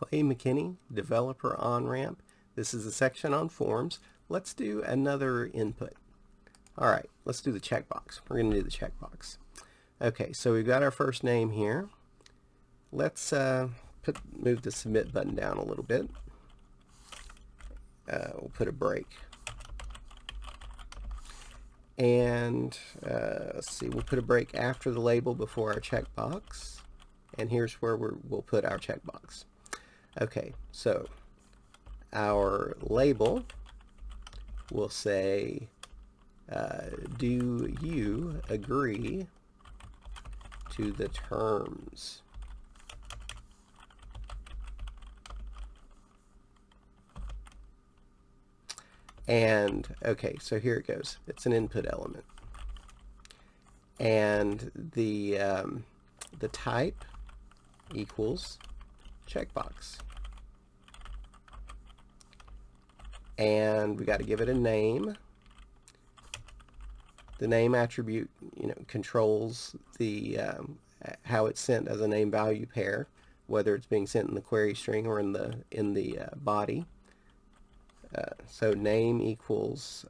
Clay McKinney, Developer On-Ramp. This is a section on forms. Let's do another input. Alright, let's do the checkbox. We're going to do the checkbox. Okay, so we've got our first name here. Let's move the submit button down a little bit. We'll put a break. And let's see, we'll put a break after the label before our checkbox. And here's where we'll put our checkbox. Okay, so our label will say, do you agree to the terms? And okay, so here it goes. It's an input element, and the type equals checkbox, and we got to give it a name. The name attribute, controls the how it's sent as a name value pair, whether it's being sent in the query string or in the body. So name equals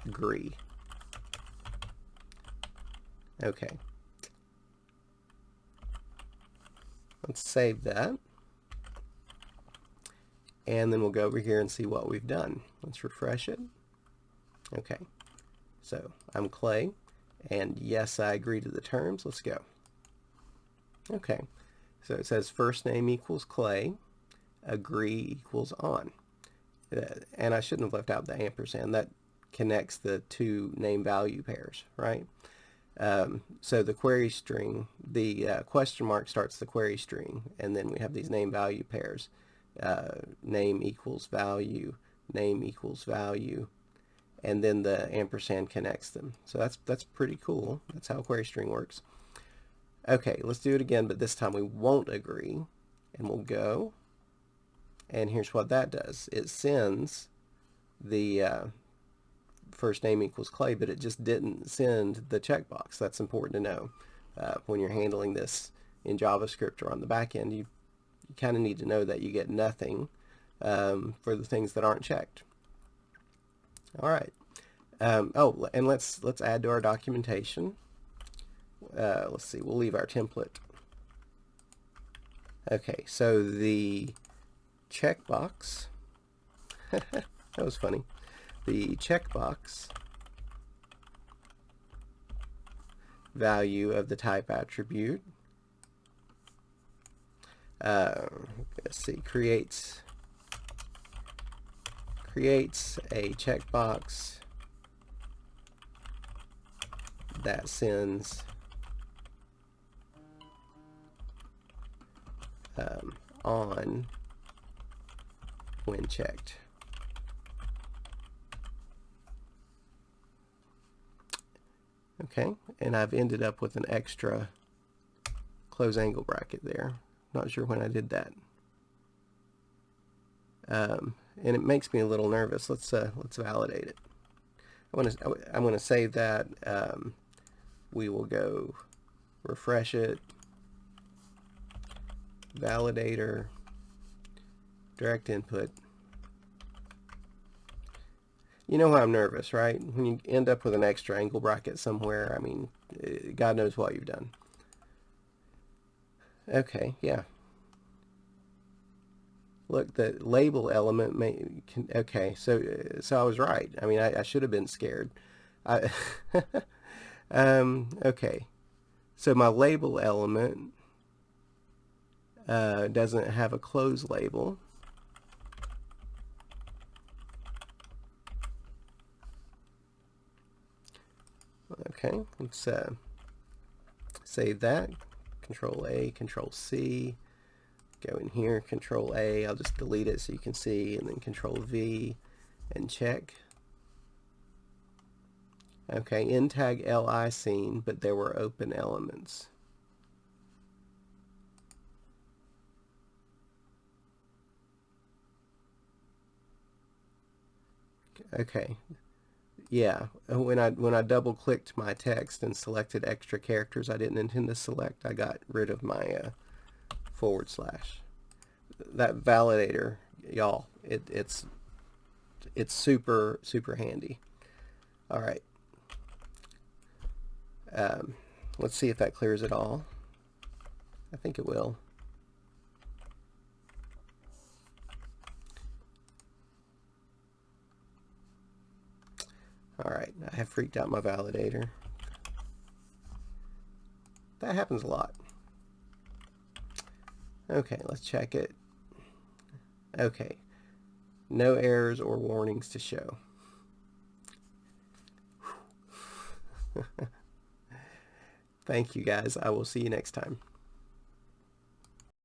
agree. Okay. Let's save that. And then we'll go over here and see what we've done. Let's refresh it. Okay. So I'm Clay, and yes, I agree to the terms. Let's go. Okay. So it says first name equals Clay, agree equals on. And I shouldn't have left out the ampersand. That connects the two name value pairs, right? So the query string, the question mark starts the query string, and then we have these name value pairs. Name equals value, and then the ampersand connects them. So that's pretty cool. That's how query string works. Okay, let's do it again, but this time we won't agree, and we'll go. And here's what that does. It sends the first name equals Clay, but it just didn't send the checkbox. That's important to know. When you're handling this in JavaScript or on the back end, you kind of need to know that you get nothing for the things that aren't checked. All right. Oh, and let's add to our documentation. Let's see. We'll leave our template. Okay. So the checkbox. That was funny. The checkbox value of the type attribute. Let's see, creates a checkbox that sends on when checked. Okay, and I've ended up with an extra close angle bracket there. Not sure when I did that. And it makes me a little nervous. Let's validate it. I'm going to save that. We will go refresh it. Validator. Direct input. You know why I'm nervous, right? When you end up with an extra angle bracket somewhere, I mean, God knows what you've done. Okay, yeah. Look, the label element okay, so I was right. I mean, I should have been scared. Okay, so my label element doesn't have a close label. Okay, let's save that. Control A, Control C. Go in here, Control A. I'll just delete it so you can see, and then Control V and check. Okay, in tag li seen, but there were open elements. Okay. Yeah, when I double clicked my text and selected extra characters I didn't intend to select, I got rid of my / That validator, y'all, it's super handy. All right. Let's see if that clears it all. I think it will. All right, I have freaked out my validator. That happens a lot. Okay, let's check it. Okay, no errors or warnings to show. Thank you guys. I will see you next time.